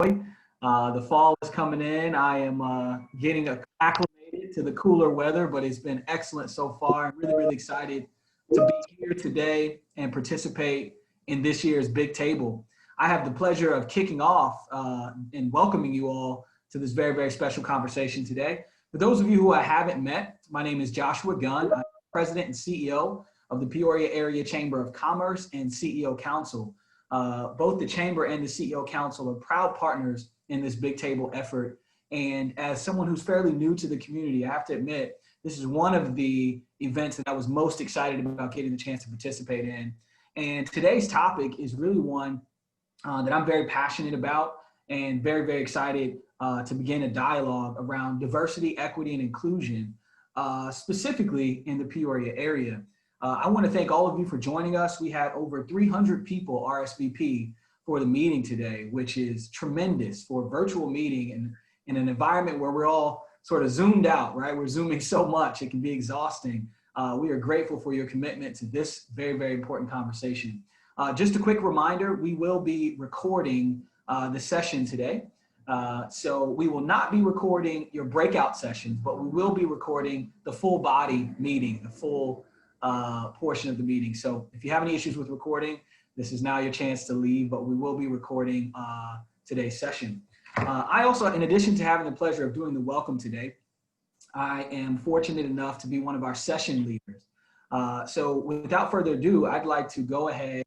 The fall is coming in. I am getting acclimated to the cooler weather, but it's been excellent so far. I'm really, really excited to be here today and participate in this year's Big Table. I have the pleasure of kicking off and welcoming you all to this very, very special conversation today. For those of you who I haven't met, my name is Joshua Gunn. I'm President and CEO of the Peoria Area Chamber of Commerce and CEO Council. Both the Chamber and the CEO Council are proud partners in this Big Table effort. And as someone who's fairly new to the community, I have to admit, this is one of the events that I was most excited about getting the chance to participate in. And today's topic is really one that I'm very passionate about and very, very excited to begin a dialogue around diversity, equity, and inclusion, specifically in the Peoria area. I want to thank all of you for joining us. We had over 300 people RSVP for the meeting today, which is tremendous for a virtual meeting in an environment where we're all sort of zoomed out, right? We're zooming so much, it can be exhausting. We are grateful for your commitment to this very, very important conversation. Just a quick reminder, we will be recording the session today. So we will not be recording your breakout sessions, but we will be recording the full body meeting, the full portion of the meeting. So if you have any issues with recording, this is now your chance to leave, but we will be recording today's session. I also, in addition to having the pleasure of doing the welcome today, I am fortunate enough to be one of our session leaders. So without further ado, I'd like to go ahead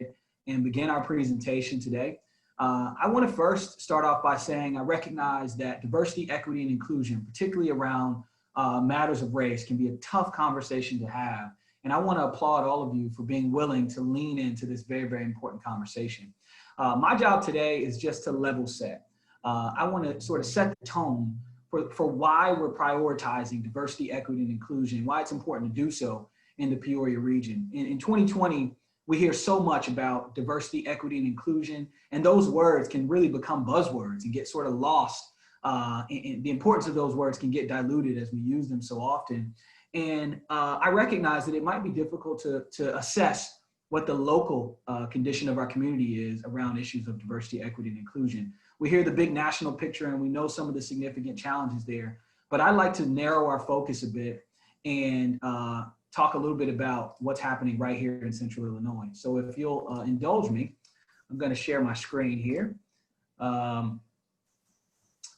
and begin our presentation today. I want to first start off by saying I recognize that diversity, equity, and inclusion, particularly around matters of race, can be a tough conversation to have. And I want to applaud all of you for being willing to lean into this very, very important conversation. My job today is just to level set. I want to sort of set the tone for why we're prioritizing diversity, equity, and inclusion, why it's important to do so in the Peoria region. In 2020, we hear so much about diversity, equity, and inclusion, and those words can really become buzzwords and get sort of lost. And the importance of those words can get diluted as we use them so often. And I recognize that it might be difficult to assess what the local condition of our community is around issues of diversity, equity, and inclusion. We hear the big national picture and we know some of the significant challenges there, but I'd like to narrow our focus a bit and talk a little bit about what's happening right here in Central Illinois. So if you'll indulge me, I'm going to share my screen here.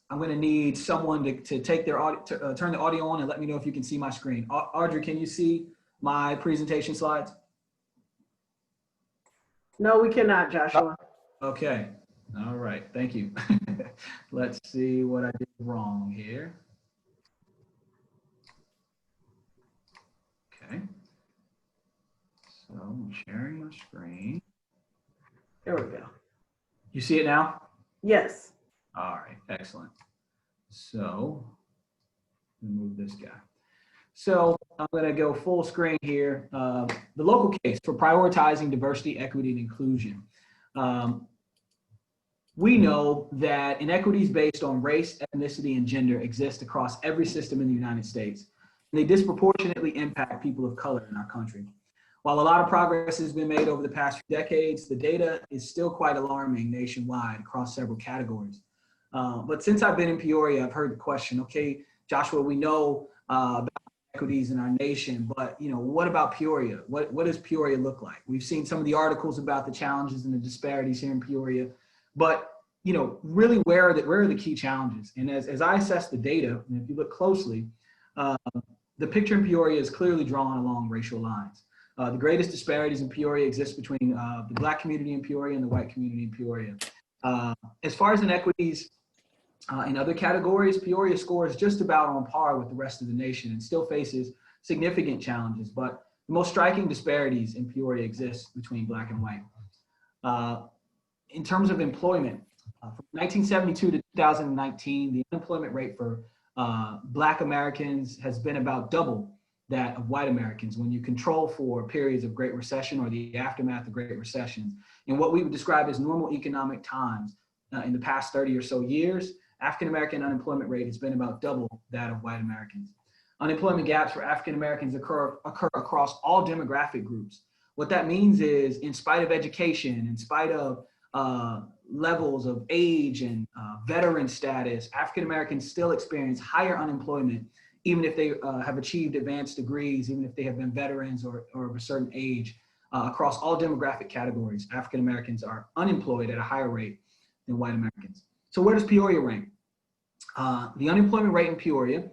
I'm going to need someone to take their audio, turn the audio on and let me know if you can see my screen. Audrey, can you see my presentation slides? No, we cannot, Joshua. Okay. All right. Thank you. Let's see what I did wrong here. Okay. So I'm sharing my screen. There we go. You see it now? Yes. All right. Excellent. So let me move this guy. So I'm going to go full screen here. The local case for prioritizing diversity, equity, and inclusion. We know that inequities based on race, ethnicity, and gender exist across every system in the United States. And they disproportionately impact people of color in our country. While a lot of progress has been made over the past few decades, the data is still quite alarming nationwide across several categories. But since I've been in Peoria, I've heard the question, okay, Joshua, we know about equities in our nation, but what about Peoria? What does Peoria look like? We've seen some of the articles about the challenges and the disparities here in Peoria, but really where are the key challenges? And as I assess the data, and if you look closely, the picture in Peoria is clearly drawn along racial lines. The greatest disparities in Peoria exist between the Black community in Peoria and the white community in Peoria. As far as inequities in other categories, Peoria scores just about on par with the rest of the nation and still faces significant challenges, but the most striking disparities in Peoria exist between Black and white. In terms of employment, from 1972 to 2019, the unemployment rate for Black Americans has been about double that of white Americans when you control for periods of Great Recession or the aftermath of Great Recessions. In what we would describe as normal economic times in the past 30 or so years, African-American unemployment rate has been about double that of white Americans. Unemployment gaps for African-Americans occur across all demographic groups. What that means is, in spite of education, in spite of levels of age and veteran status, African Americans still experience higher unemployment, even if they have achieved advanced degrees, even if they have been veterans or of a certain age. Across all demographic categories, African Americans are unemployed at a higher rate than white Americans. So where does Peoria rank? The unemployment rate in Peoria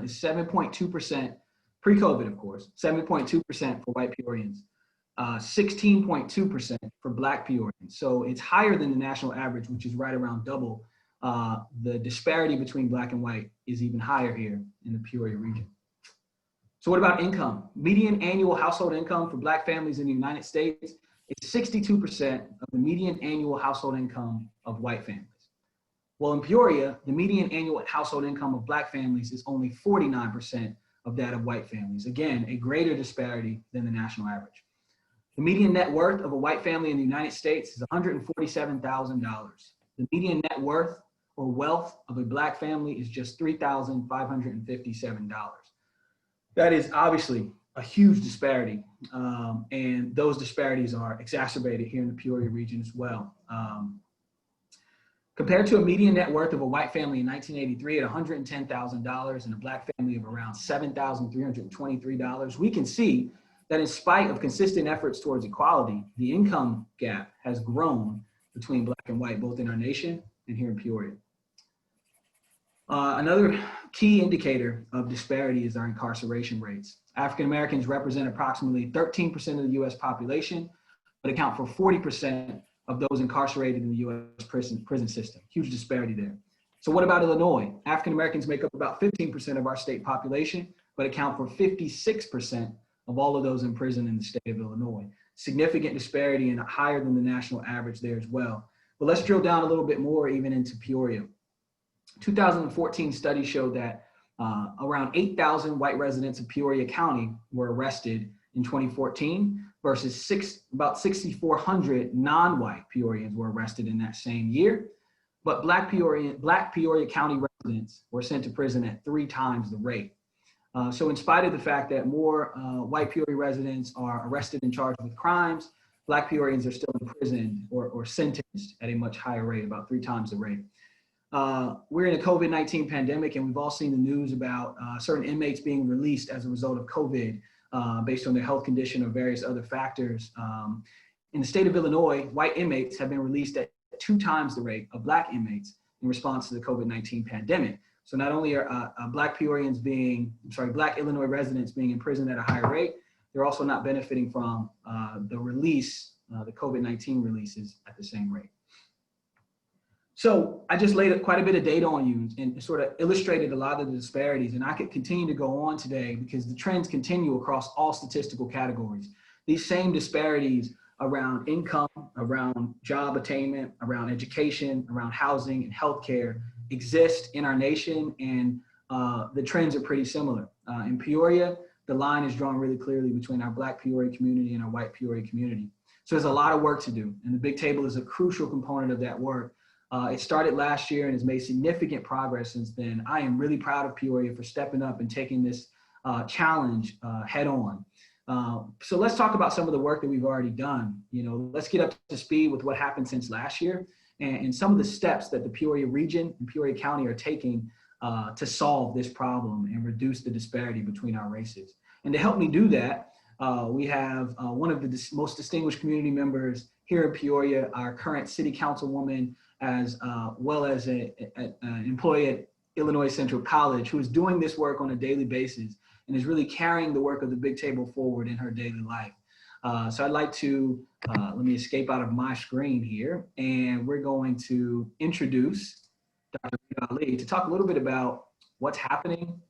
is 7.2%, pre-COVID, of course, 7.2% for white Peorians, 16.2% for Black Peorians. So it's higher than the national average, which is right around double. The disparity between Black and white is even higher here in the Peoria region. So what about income? Median annual household income for Black families in the United States is 62% of the median annual household income of white families. Well, in Peoria, the median annual household income of Black families is only 49% of that of white families. Again, a greater disparity than the national average. The median net worth of a white family in the United States is $147,000. The median net worth or wealth of a Black family is just $3,557. That is obviously a huge disparity, and those disparities are exacerbated here in the Peoria region as well. Compared to a median net worth of a white family in 1983 at $110,000 and a Black family of around $7,323, we can see that in spite of consistent efforts towards equality, the income gap has grown between Black and white, both in our nation and here in Peoria. Another key indicator of disparity is our incarceration rates. African Americans represent approximately 13% of the US population, but account for 40% of those incarcerated in the US prison system. Huge disparity there. So what about Illinois? African Americans make up about 15% of our state population, but account for 56% of all of those in prison in the state of Illinois. Significant disparity and higher than the national average there as well. But let's drill down a little bit more even into Peoria. 2014 study showed that around 8,000 white residents of Peoria County were arrested in 2014 versus about 6,400 non-white Peorians were arrested in that same year. But Black Peoria County residents were sent to prison at 3 times the rate. So in spite of the fact that more white Peoria residents are arrested and charged with crimes, Black Peorians are still imprisoned or sentenced at a much higher rate, about 3 times the rate. We're in a COVID-19 pandemic, and we've all seen the news about certain inmates being released as a result of COVID based on their health condition or various other factors. In the state of Illinois, white inmates have been released at 2 times the rate of Black inmates in response to the COVID-19 pandemic. So not only are Black Illinois residents being imprisoned at a higher rate, they're also not benefiting from the release, the COVID-19 releases at the same rate. So I just laid quite a bit of data on you and sort of illustrated a lot of the disparities, and I could continue to go on today because the trends continue across all statistical categories. These same disparities around income, around job attainment, around education, around housing and healthcare exist in our nation, and the trends are pretty similar. In Peoria, the line is drawn really clearly between our Black Peoria community and our white Peoria community. So there's a lot of work to do, and the Big Table is a crucial component of that work. It started last year and has made significant progress since then. I am really proud of Peoria for stepping up and taking this challenge head on. So let's talk about some of the work that we've already done. Let's get up to speed with what happened since last year and some of the steps that the Peoria region and Peoria County are taking to solve this problem and reduce the disparity between our races. And to help me do that, we have one of the most distinguished community members here in Peoria, our current city councilwoman, as well as an employee at Illinois Central College, who is doing this work on a daily basis and is really carrying the work of the Big Table forward in her daily life. So I'd like to, let me escape out of my screen here, and we're going to introduce Dr. Rita Ali to talk a little bit about what's happening,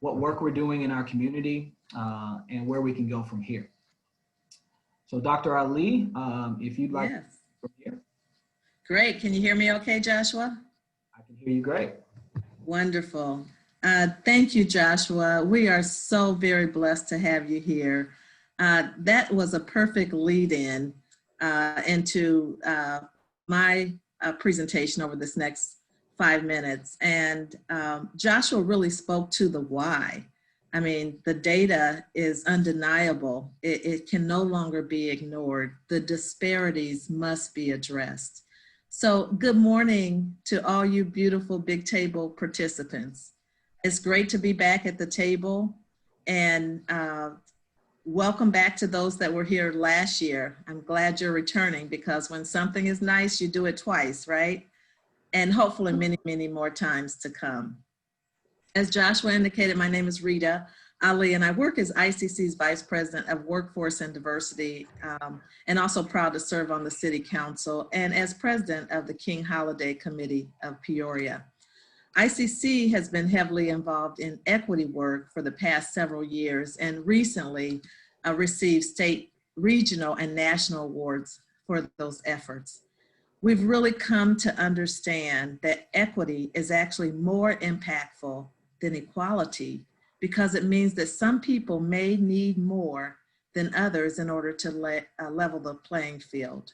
what work we're doing in our community, and where we can go from here. So Dr. Ali, if you'd like. Yes. From here. Great. Can you hear me okay, Joshua? I can hear you great. Wonderful. Thank you, Joshua. We are so very blessed to have you here. That was a perfect lead-in into my presentation over this next 5 minutes. And Joshua really spoke to the why. I mean, the data is undeniable. It can no longer be ignored. The disparities must be addressed. So good morning to all you beautiful Big Table participants. It's great to be back at the table, and welcome back to those that were here last year. I'm glad you're returning, because when something is nice, you do it twice, right? And hopefully many, many more times to come. As Joshua indicated, my name is Rita Ali, and I work as ICC's Vice President of Workforce and Diversity, and also proud to serve on the City Council and as President of the King Holiday Committee of Peoria. ICC has been heavily involved in equity work for the past several years, and recently received state, regional, and national awards for those efforts. We've really come to understand that equity is actually more impactful than equality, because it means that some people may need more than others in order to level the playing field.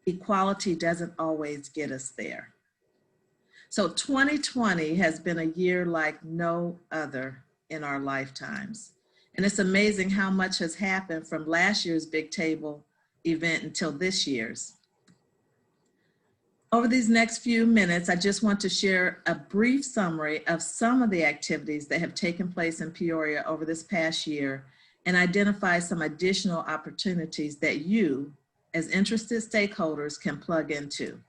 Equality doesn't always get us there. So 2020 has been a year like no other in our lifetimes. And it's amazing how much has happened from last year's Big Table event until this year's. Over these next few minutes, I just want to share a brief summary of some of the activities that have taken place in Peoria over this past year, and identify some additional opportunities that you, as interested stakeholders, can plug into.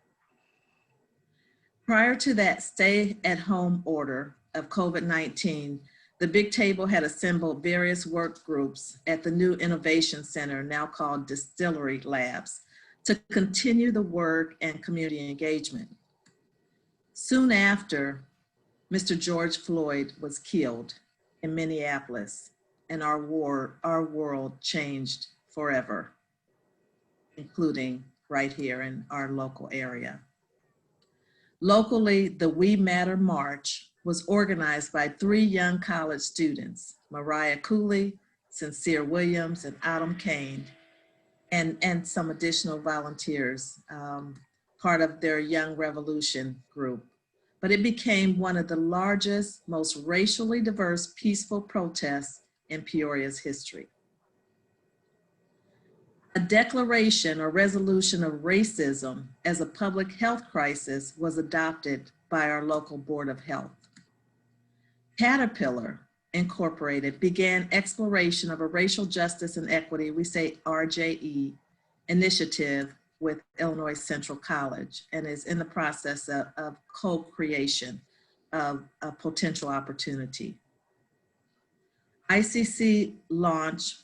Prior to that stay-at-home order of COVID-19, the Big Table had assembled various work groups at the new Innovation Center, now called Distillery Labs, to continue the work and community engagement. Soon after, Mr. George Floyd was killed in Minneapolis, and our world changed forever, including right here in our local area. Locally, the We Matter March was organized by 3 young college students, Mariah Cooley, Sincere Williams, and Autumn Kane, and some additional volunteers, part of their Young Revolution group. But it became one of the largest, most racially diverse, peaceful protests in Peoria's history. A declaration or resolution of racism as a public health crisis was adopted by our local Board of Health. Caterpillar Incorporated began exploration of a racial justice and equity, we say RJE, initiative with Illinois Central College, and is in the process of co-creation of a potential opportunity. ICC launched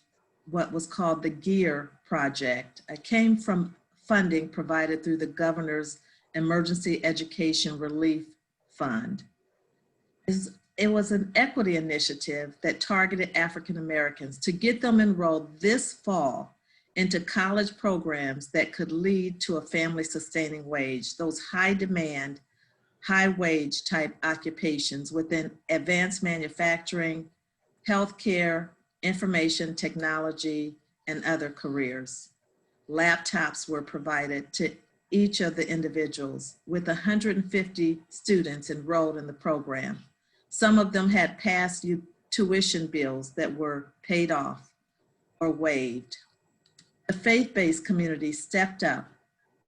what was called the GEAR project. It came from funding provided through the Governor's Emergency Education Relief Fund. It was an equity initiative that targeted African Americans to get them enrolled this fall into college programs that could lead to a family sustaining wage, those high demand, high wage type occupations within advanced manufacturing, healthcare, information technology, and other careers. Laptops were provided to each of the individuals, with 150 students enrolled in the program. Some of them had past tuition bills that were paid off or waived. The faith-based community stepped up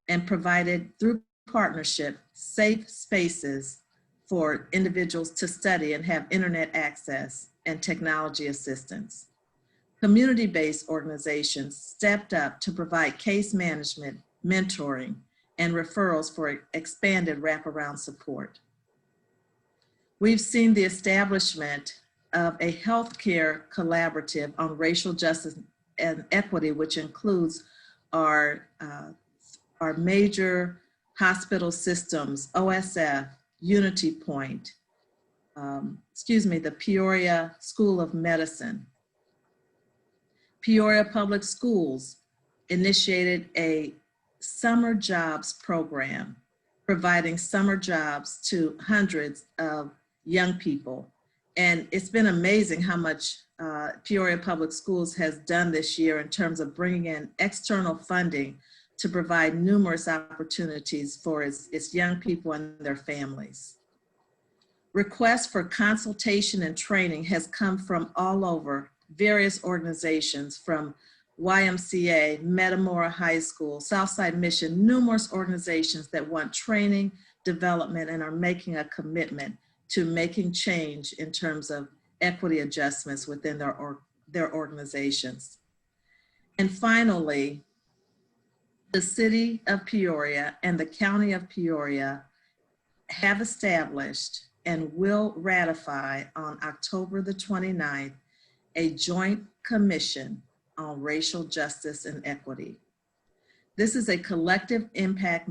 and provided, through partnership, safe spaces for individuals to study and have internet access and technology assistance. Community-based organizations stepped up to provide case management, mentoring, and referrals for expanded wraparound support. We've seen the establishment of a healthcare collaborative on racial justice and equity, which includes our major hospital systems, OSF, Unity Point, the Peoria School of Medicine. Peoria Public Schools initiated a summer jobs program, providing summer jobs to hundreds of young people. And it's been amazing how much Peoria Public Schools has done this year in terms of bringing in external funding to provide numerous opportunities for its young people and their families. Requests for consultation and training has come from all over, various organizations, from YMCA, Metamora High School, Southside Mission, numerous organizations that want training, development, and are making a commitment to making change in terms of equity adjustments within their organizations. And finally, the City of Peoria and the County of Peoria have established and will ratify on October the 29th a joint commission on racial justice and equity. This is a collective impact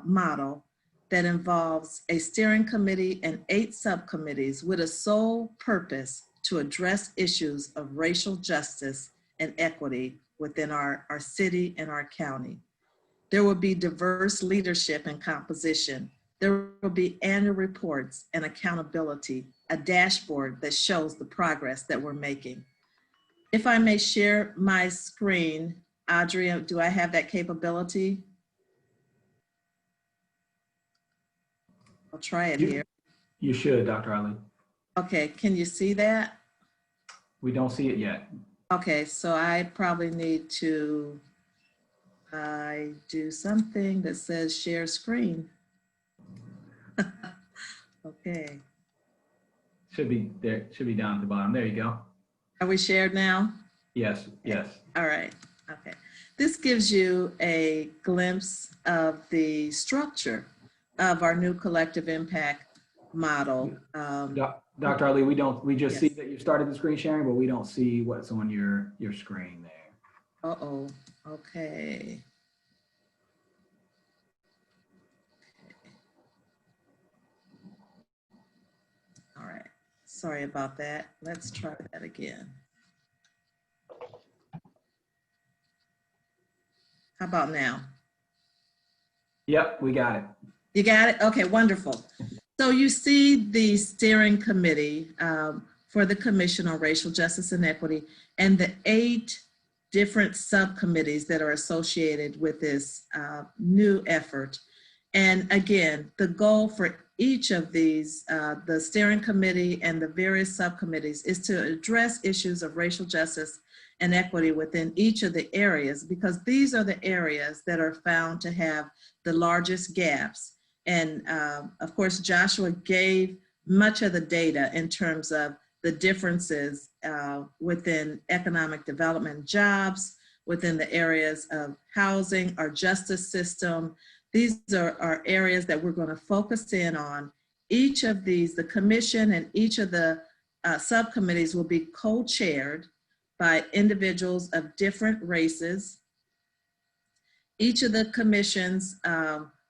model that involves a steering committee and 8 subcommittees with a sole purpose to address issues of racial justice and equity within our city and our county. There will be diverse leadership and composition. There will be annual reports and accountability, a dashboard that shows the progress that we're making. If I may share my screen, Audrey, do I have that capability? I'll try it here. You should, Dr. Ali. Okay, can you see that? We don't see it yet. Okay, so I probably need to do something that says share screen. Okay. Should be there. Should be down at the bottom. There you go. Are we shared now? Yes. Yes. All right. Okay. This gives you a glimpse of the structure of our new collective impact model. Dr. Ali, we just Yes. see that you started the screen sharing, but we don't see what's on your screen there. Uh-oh. Okay. All right. Sorry about that. Let's try that again. How about now? Yep, we got it. You got it? Okay, wonderful. So you see the steering committee for the Commission on Racial Justice and Equity and the 8 different subcommittees that are associated with this new effort. And again, the goal for each of these, the steering committee and the various subcommittees, is to address issues of racial justice and equity within each of the areas, because these are the areas that are found to have the largest gaps. And of course, Joshua gave much of the data in terms of the differences within economic development, jobs, within the areas of housing, our justice system. These are areas that we're going to focus in on. Each of these, the commission and each of the subcommittees will be co-chaired by individuals of different races. Each of the commissions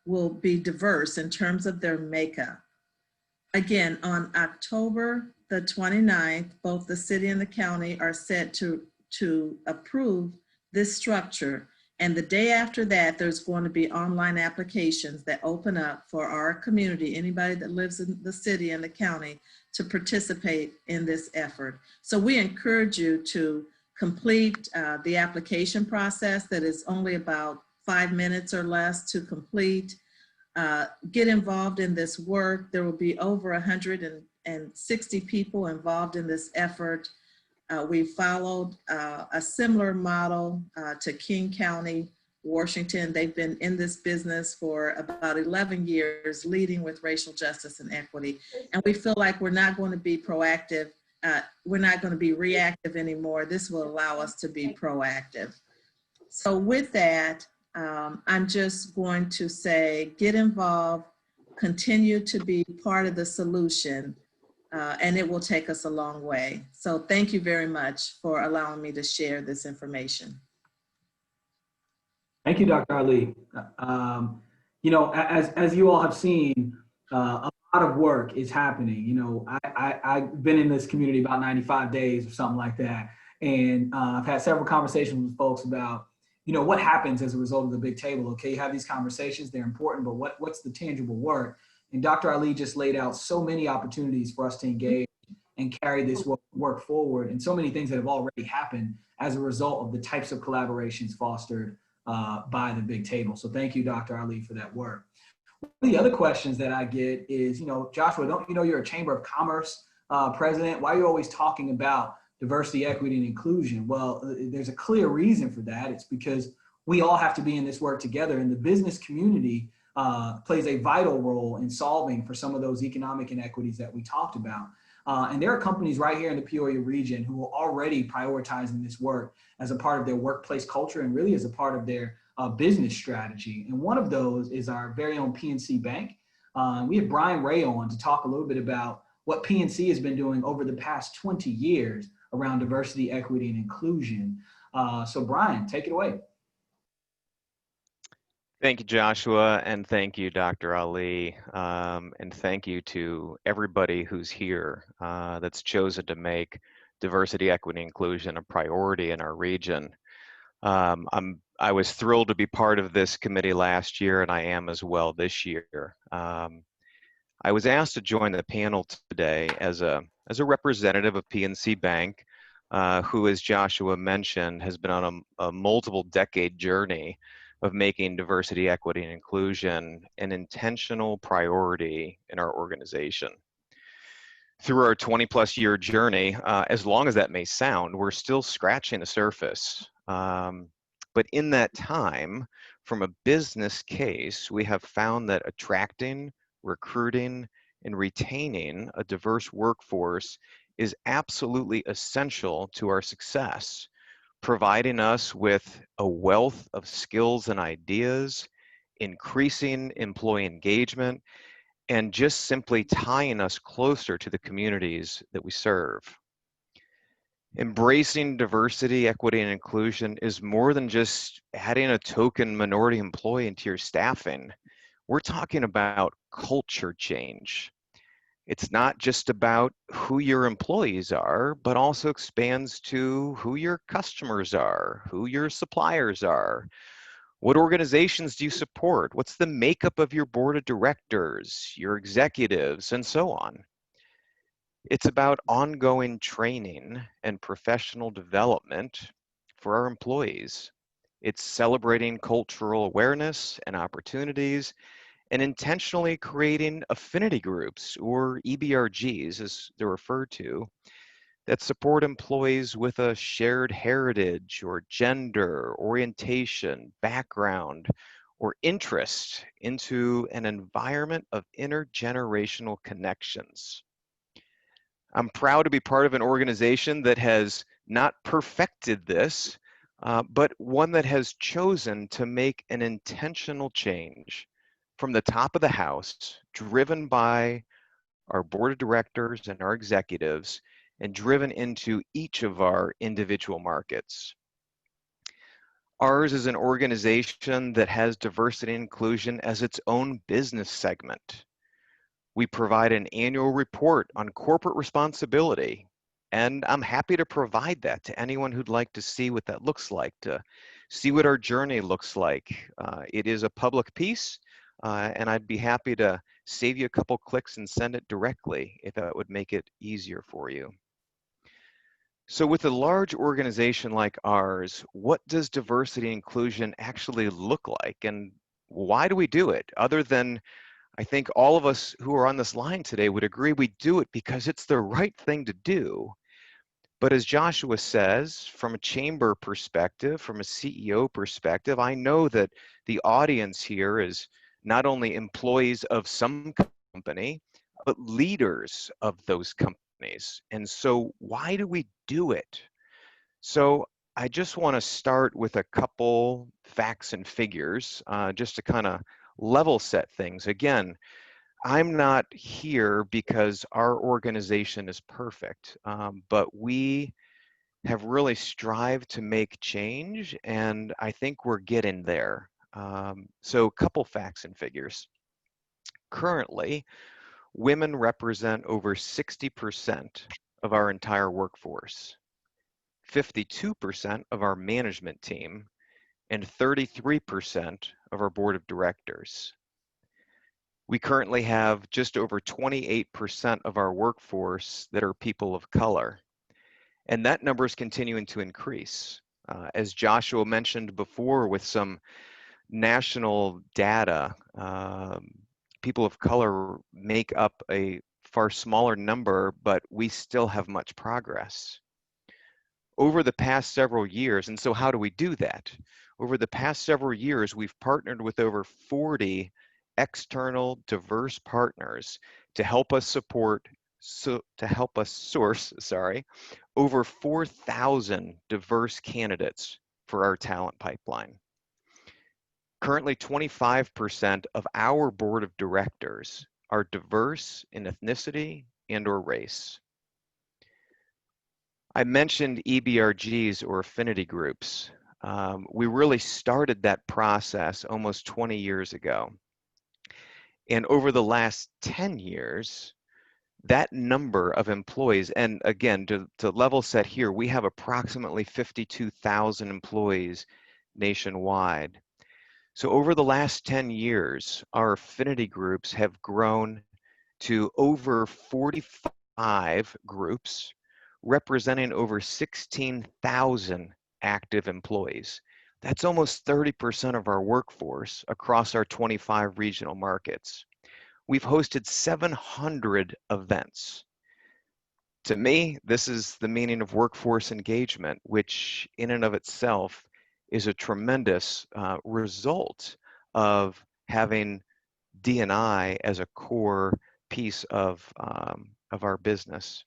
will be diverse in terms of their makeup. Again, on October the 29th, both the city and the county are set to approve this structure. And the day after that, there's going to be online applications that open up for our community, anybody that lives in the city and the county, to participate in this effort. So we encourage you to complete the application process that is only about 5 minutes or less to complete. Get involved in this work. There will be over 160 people involved in this effort. We followed a similar model to King County, Washington. They've been in this business for about 11 years, leading with racial justice and equity. And we feel like we're not going to be proactive. We're not going to be reactive anymore. This will allow us to be proactive. So with that, I'm just going to say, get involved, continue to be part of the solution, and it will take us a long way. So thank you very much for allowing me to share this information. Thank you, Dr. Ali. You know, as you all have seen, a lot of work is happening. You know, I've been in this community about 95 days or something like that. And I've had several conversations with folks about, you know, what happens as a result of the big table. Okay, you have these conversations, they're important, but what's the tangible work? And Dr. Ali just laid out so many opportunities for us to engage and carry this work forward, and so many things that have already happened as a result of the types of collaborations fostered by the big table. So thank you, Dr. Ali, for that work. One of the other questions that I get is, you know, Joshua, don't you know you're a Chamber of Commerce president? Why are you always talking about diversity, equity, and inclusion? Well, there's a clear reason for that. It's because we all have to be in this work together, and the business community plays a vital role in solving for some of those economic inequities that we talked about. And there are companies right here in the Peoria region who are already prioritizing this work as a part of their workplace culture and really as a part of their business strategy. And one of those is our very own PNC Bank. We have Brian Ray on to talk a little bit about what PNC has been doing over the past 20 years around diversity, equity, and inclusion. So Brian, take it away. Thank you, Joshua, and thank you, Dr. Ali, and thank you to everybody who's here that's chosen to make diversity, equity, inclusion a priority in our region. I was thrilled to be part of this committee last year, and I am as well this year. I was asked to join the panel today as a representative of PNC Bank, who, as Joshua mentioned, has been on a multiple decade journey of making diversity, equity, and inclusion an intentional priority in our organization. Through our 20+ year journey, as long as that may sound, we're still scratching the surface. But in that time, from a business case, we have found that attracting, recruiting, and retaining a diverse workforce is absolutely essential to our success, providing us with a wealth of skills and ideas, increasing employee engagement, and just simply tying us closer to the communities that we serve. Embracing diversity, equity, and inclusion is more than just adding a token minority employee into your staffing. We're talking about culture change. It's not just about who your employees are, but also expands to who your customers are, who your suppliers are. What organizations do you support? What's the makeup of your board of directors, your executives, and so on? It's about ongoing training and professional development for our employees. It's celebrating cultural awareness and opportunities, and intentionally creating affinity groups, or EBRGs as they're referred to, that support employees with a shared heritage or gender, orientation, background, or interest into an environment of intergenerational connections. I'm proud to be part of an organization that has not perfected this, but one that has chosen to make an intentional change from the top of the house, driven by our board of directors and our executives, and driven into each of our individual markets. Ours is an organization that has diversity and inclusion as its own business segment. We provide an annual report on corporate responsibility, and I'm happy to provide that to anyone who'd like to see what that looks like, to see what our journey looks like. It is a public piece, and I'd be happy to save you a couple clicks and send it directly if that would make it easier for you. So with a large organization like ours, what does diversity and inclusion actually look like, and why do we do it? Other than, I think all of us who are on this line today would agree we do it because it's the right thing to do. But as Joshua says, from a chamber perspective, from a CEO perspective, I know that the audience here is not only employees of some company, but leaders of those companies. And so why do we do it? So I just want to start with a couple facts and figures, just to kind of level set things. Again, I'm not here because our organization is perfect, but we have really strived to make change, and I think we're getting there. So a couple facts and figures. Currently, women represent over 60% of our entire workforce, 52% of our management team, and 33% of our board of directors. We currently have just over 28% of our workforce that are people of color, and that number is continuing to increase. As Joshua mentioned before, with some national data, people of color make up a far smaller number, but we still have much progress. Over the past several years, and so how do we do that? Over the past several years, we've partnered with over 40 external diverse partners to help us source, over 4,000 diverse candidates for our talent pipeline. Currently, 25% of our board of directors are diverse in ethnicity and/or race. I mentioned EBRGs, or affinity groups. We really started that process almost 20 years ago. And over the last 10 years, that number of employees, and again, to level set here, we have approximately 52,000 employees nationwide. So over the last 10 years, our affinity groups have grown to over 45 groups, representing over 16,000 active employees. That's almost 30% of our workforce across our 25 regional markets. We've hosted 700 events. To me, this is the meaning of workforce engagement, which in and of itself is a tremendous result of having D&I as a core piece of our business.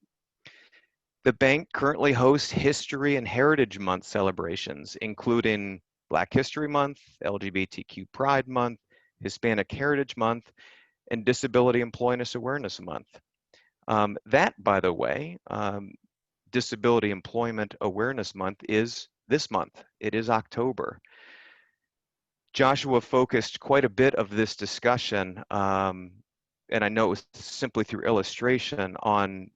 The bank currently hosts History and Heritage Month celebrations, including Black History Month, LGBTQ Pride Month, Hispanic Heritage Month, and Disability Employment Awareness Month. That, by the way, Disability Employment Awareness Month is this month. It is October. Joshua focused quite a bit of this discussion, and I know it was simply through illustration, on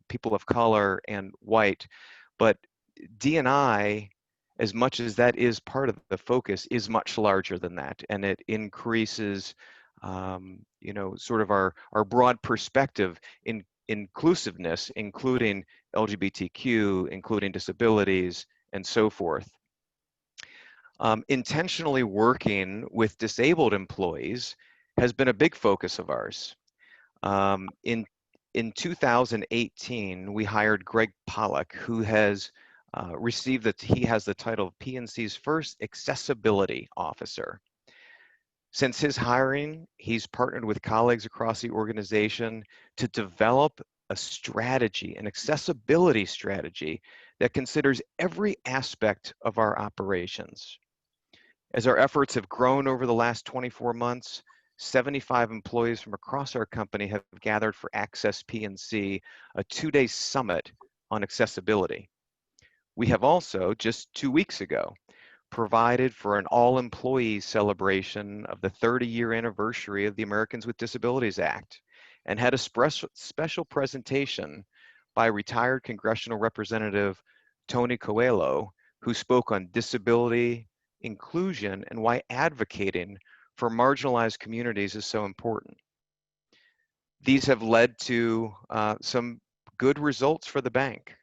people of color and white, but D&I, as much as that is part of the focus, is much larger than that, and it increases sort of our broad perspective in inclusiveness, including LGBTQ, including disabilities, and so forth. Intentionally working with disabled employees has been a big focus of ours. In 2018, we hired Greg Pollack, who has he has the title of PNC's first accessibility officer. Since his hiring, he's partnered with colleagues across the organization to develop a strategy, an accessibility strategy that considers every aspect of our operations. As our efforts have grown over the last 24 months, 75 employees from across our company have gathered for Access PNC, a 2-day summit on accessibility. We have also, just 2 weeks ago, provided for an all-employee celebration of the 30-year anniversary of the Americans with Disabilities Act, and had a special presentation by retired Congressional Representative Tony Coelho, who spoke on disability inclusion and why advocating for marginalized communities is so important. These have led to some good results for the bank.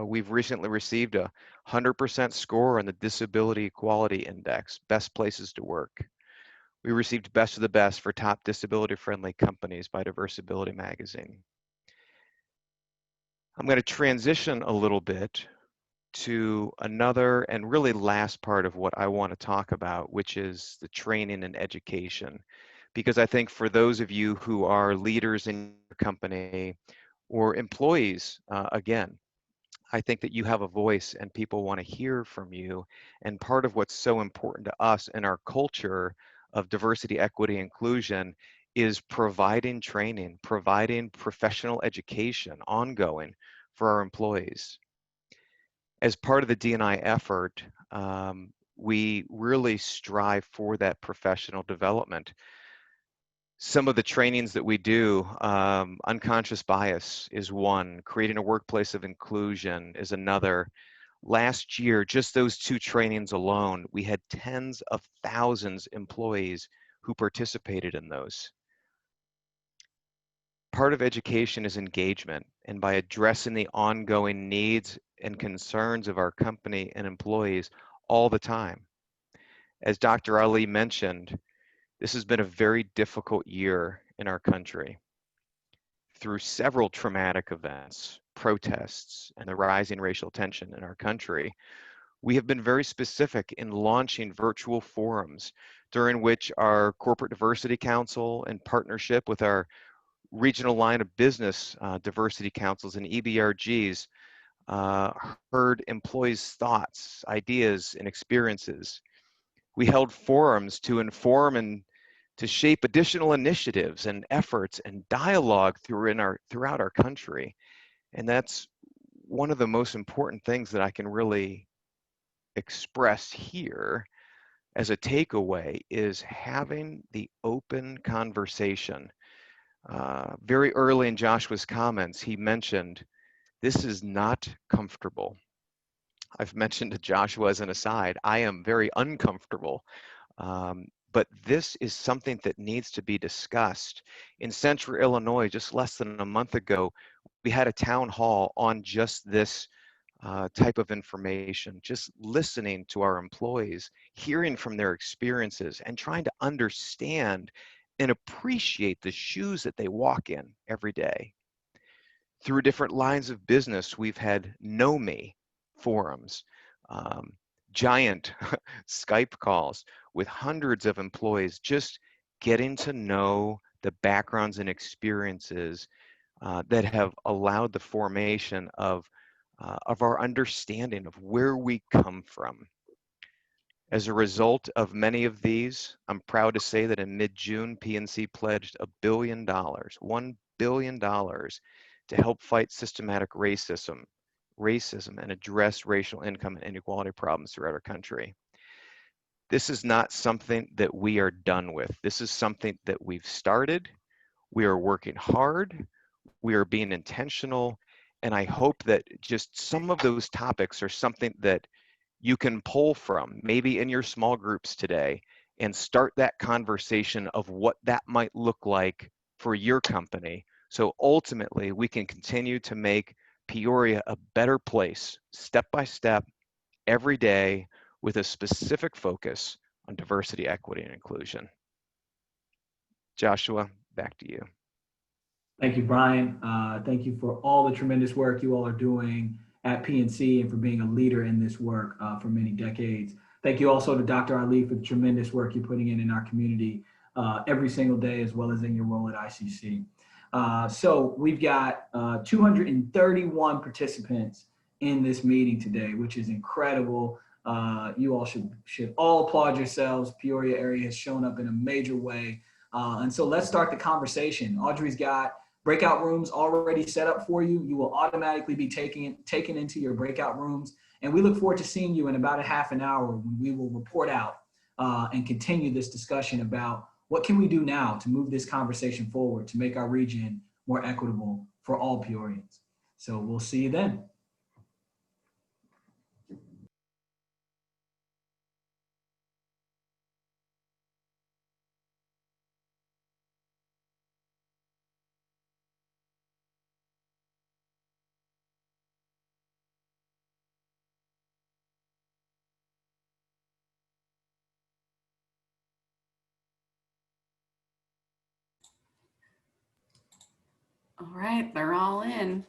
We've recently received a 100% score on the Disability Equality Index, Best Places to Work. We received Best of the Best for Top Disability-Friendly Companies by Diversability Magazine. I'm going to transition a little bit to another and really last part of what I want to talk about, which is the training and education. Because I think for those of you who are leaders in your company or employees, again, I think that you have a voice and people want to hear from you. And part of what's so important to us in our culture of diversity, equity, inclusion is providing training, providing professional education, ongoing, for our employees. As part of the D&I effort, we really strive for that professional development. Some of the trainings that we do, unconscious bias is one, creating a workplace of inclusion is another. Last year, just those 2 trainings alone, we had tens of thousands of employees who participated in those. Part of education is engagement, and by addressing the ongoing needs and concerns of our company and employees all the time. As Dr. Ali mentioned, this has been a very difficult year in our country. Through several traumatic events, protests and the rising racial tension in our country, we have been very specific in launching virtual forums during which our Corporate Diversity Council, in partnership with our regional line of business diversity councils and EBRGs, heard employees' thoughts, ideas, and experiences. We held forums to inform and to shape additional initiatives and efforts and dialogue throughout our country. And that's one of the most important things that I can really express here as a takeaway, is having the open conversation. Very early in Joshua's comments, he mentioned, this is not comfortable. I've mentioned to Joshua as an aside, I am very uncomfortable. But this is something that needs to be discussed. In Central Illinois, just less than a month ago, we had a town hall on just this type of information, just listening to our employees, hearing from their experiences, and trying to understand and appreciate the shoes that they walk in every day. Through different lines of business, we've had Know Me forums, giant Skype calls with hundreds of employees, just getting to know the backgrounds and experiences that have allowed the formation of our understanding of where we come from. As a result of many of these, I'm proud to say that in mid-June, PNC pledged $1 billion, $1 billion, to help fight systematic racism and address racial income and inequality problems throughout our country. This is not something that we are done with. This is something that we've started. We are working hard. We are being intentional. And I hope that just some of those topics are something that you can pull from, maybe in your small groups today, and start that conversation of what that might look like for your company. So ultimately, we can continue to make Peoria a better place, step by step, every day, with a specific focus on diversity, equity, and inclusion. Joshua, back to you. Thank you, Brian. Thank you for all the tremendous work you all are doing at PNC and for being a leader in this work for many decades. Thank you also to Dr. Ali for the tremendous work you're putting in our community every single day, as well as in your role at ICC. So we've got 231 participants in this meeting today, which is incredible. You all should all applaud yourselves. Peoria area has shown up in a major way. And so let's start the conversation. Audrey's got breakout rooms already set up for you. You will automatically be taken into your breakout rooms. And we look forward to seeing you in about a half an hour when we will report out and continue this discussion about what can we do now to move this conversation forward to make our region more equitable for all Peorians. So we'll see you then. All right, they're all in.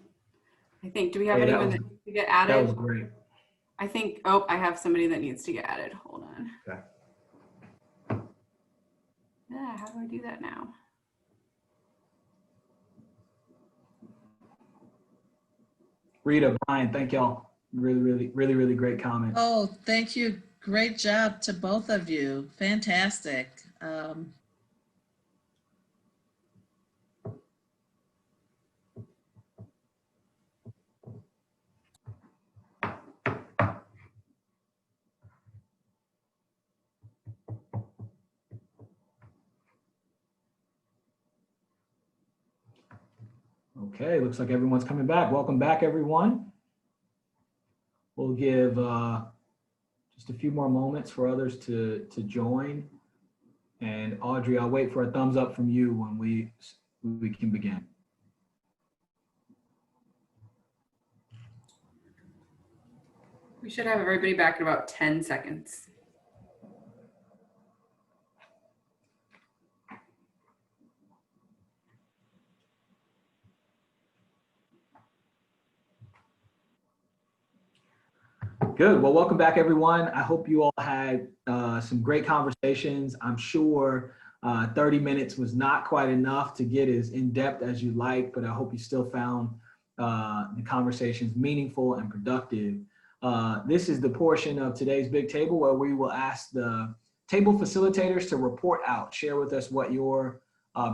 I think, do we have Hey, anyone that needs to get added? That was great. I think, oh, I have somebody that needs to get added. Hold on. Okay. Yeah, how do I do that now? Rita, Brian, thank y'all. Really great comments. Oh, thank you. Great job to both of you. Fantastic. Okay, looks like everyone's coming back. Welcome back, everyone. We'll give just a few more moments for others to join. And Audrey, I'll wait for a thumbs up from you when we can begin. We should have everybody back in about 10 seconds. Good. Well, welcome back, everyone. I hope you all had some great conversations. I'm sure 30 minutes was not quite enough to get as in-depth as you like, but I hope you still found the conversations meaningful and productive. This is the portion of today's Big Table where we will ask the table facilitators to report out, share with us what your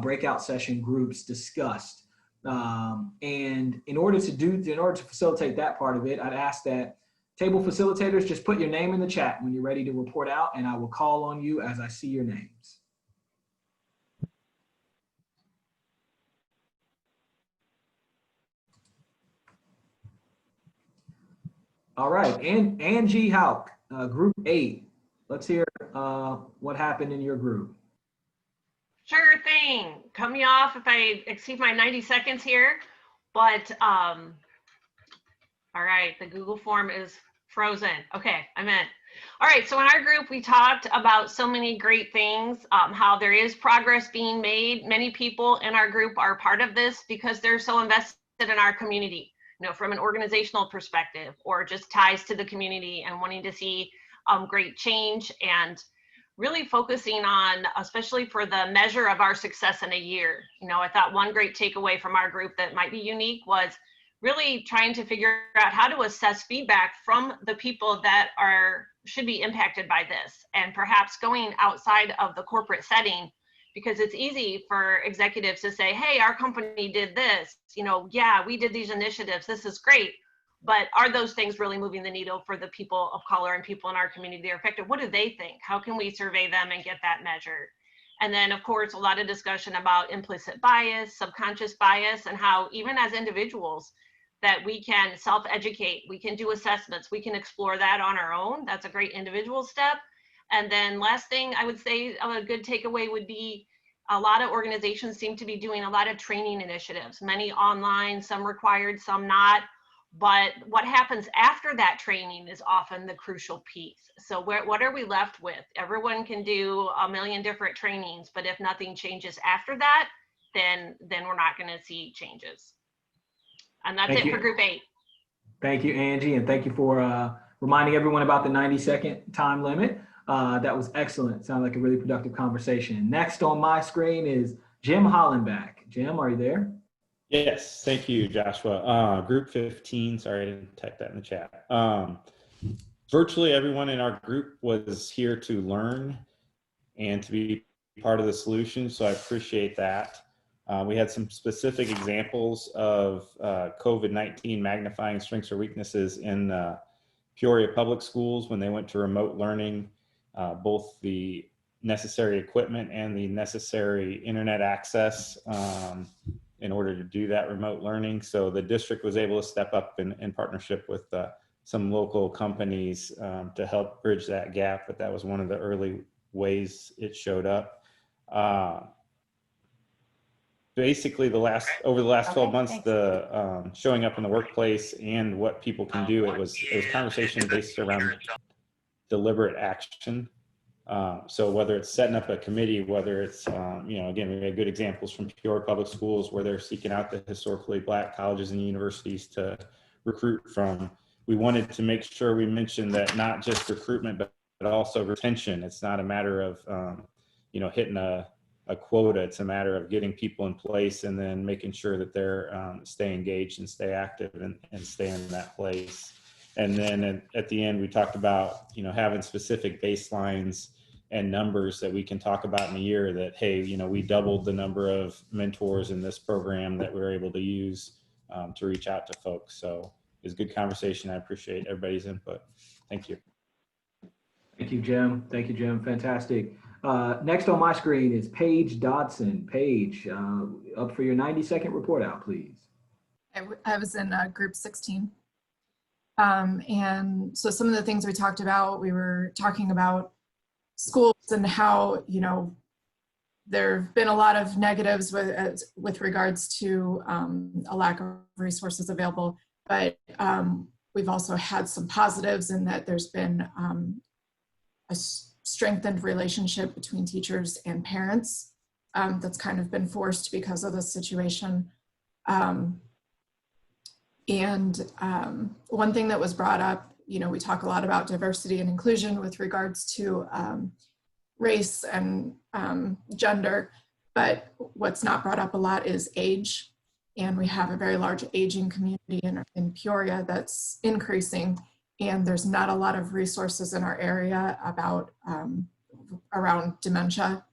breakout session groups discussed. And in order to facilitate that part of it, I'd ask that table facilitators just put your name in the chat when you're ready to report out, and I will call on you as I see your names. All right, and Angie Hauk, group 8. Let's hear what happened in your group. Sure thing. Cut me off if I exceed my 90 seconds here. But all right, the Google form is frozen. Okay, I'm in. All right, so in our group, we talked about so many great things, how there is progress being made. Many people in our group are part of this because they're so invested in our community, you know, from an organizational perspective, or just ties to the community and wanting to see great change, and really focusing on, especially for the measure of our success in a year. You know, I thought one great takeaway from our group that might be unique was really trying to figure out how to assess feedback from the people that should be impacted by this, and perhaps going outside of the corporate setting, because it's easy for executives to say, hey, our company did this, you know, yeah, we did these initiatives, this is great, but are those things really moving the needle for the people of color and people in our community that are affected? What do they think? How can we survey them and get that measured? And then, of course, a lot of discussion about implicit bias, subconscious bias, and how even as individuals, that we can self-educate, we can do assessments, we can explore that on our own. That's a great individual step. And then last thing I would say, a good takeaway would be, a lot of organizations seem to be doing a lot of training initiatives, many online, some required, some not. But what happens after that training is often the crucial piece. So what are we left with? Everyone can do a million different trainings, but if nothing changes after that, then we're not going to see changes. And that's it for group 8. Thank you, Angie, and thank you for reminding everyone about the 90-second time limit. That was excellent. Sounded like a really productive conversation. Next on my screen is Jim Hollenbach. Jim, are you there? Yes, thank you, Joshua. Group 15, sorry, I didn't type that in the chat. Virtually everyone in our group was here to learn and to be part of the solution, so I appreciate that. We had some specific examples of COVID-19 magnifying strengths or weaknesses in Peoria public schools when they went to remote learning, both the necessary equipment and the necessary internet access in order to do that remote learning. So the district was able to step up in partnership with some local companies to help bridge that gap, but that was one of the early ways it showed up. Basically, over the last 12 months, the showing up in the workplace and what people can do, it was conversation based around deliberate action. So whether it's setting up a committee, whether it's, you know, again, we had good examples from Peoria Public Schools where they're seeking out the historically Black colleges and universities to recruit from. We wanted to make sure we mentioned that not just recruitment, but also retention. It's not a matter of, you know, hitting a quota. It's a matter of getting people in place and then making sure that they're stay engaged and stay active and stay in that place. And then at the end, we talked about, you know, having specific baselines and numbers that we can talk about in a year that, hey, you know, we doubled the number of mentors in this program that we were able to use to reach out to folks. So it was a good conversation. I appreciate everybody's input. Thank you. Thank you, Jim. Thank you, Jim. Fantastic. Next on my screen is Paige Dodson. Paige, up for your 90-second report out, please. I was in group 16. And so some of the things we talked about, we were talking about schools and how, you know, there have been a lot of negatives with regards to a lack of resources available, but we've also had some positives in that there's been a strengthened relationship between teachers and parents that's kind of been forced because of the situation. And one thing that was brought up we talk a lot about diversity and inclusion with regards to race and gender, but what's not brought up a lot is age. And we have a very large aging community in Peoria that's increasing, and there's not a lot of resources in our area about around dementia,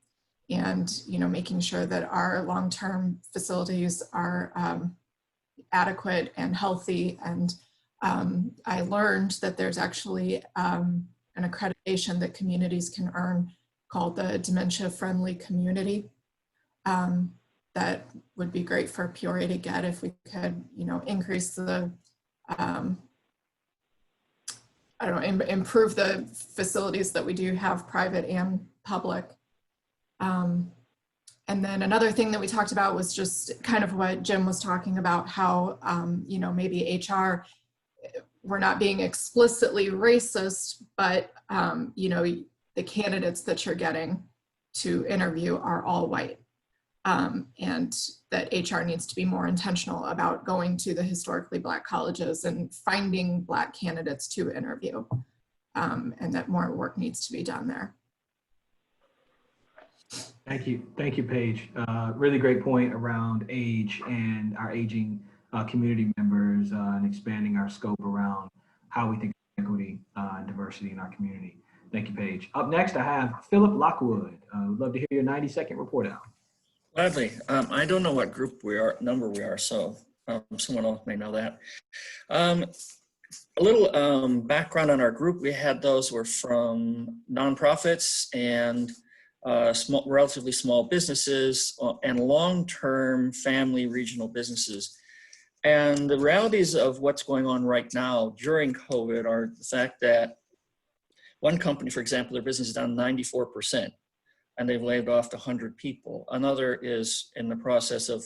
and making sure that our long-term facilities are adequate and healthy. And I learned that there's actually an accreditation that communities can earn called the Dementia Friendly Community. That would be great for Peoria to get if we could, increase the, improve the facilities that we do have, private and public. And then another thing that we talked about was just kind of what Jim was talking about, how, maybe HR, we're not being explicitly racist, but, the candidates that you're getting to interview are all white. And that HR needs to be more intentional about going to the historically Black colleges and finding Black candidates to interview, and that more work needs to be done there. Thank you, Paige. Really great point around age and our aging community members and expanding our scope around how we think of equity and diversity in our community. Thank you, Paige. Up next, I have Philip Lockwood. Would love to hear your 90-second report out. Gladly. I don't know what number we are, so someone else may know that. A little background on our group. We had those were from nonprofits and relatively small businesses and long-term family regional businesses. And the realities of what's going on right now during COVID are the fact that one company, for example, their business is down 94%. And they've laid off 100 people. Another is in the process of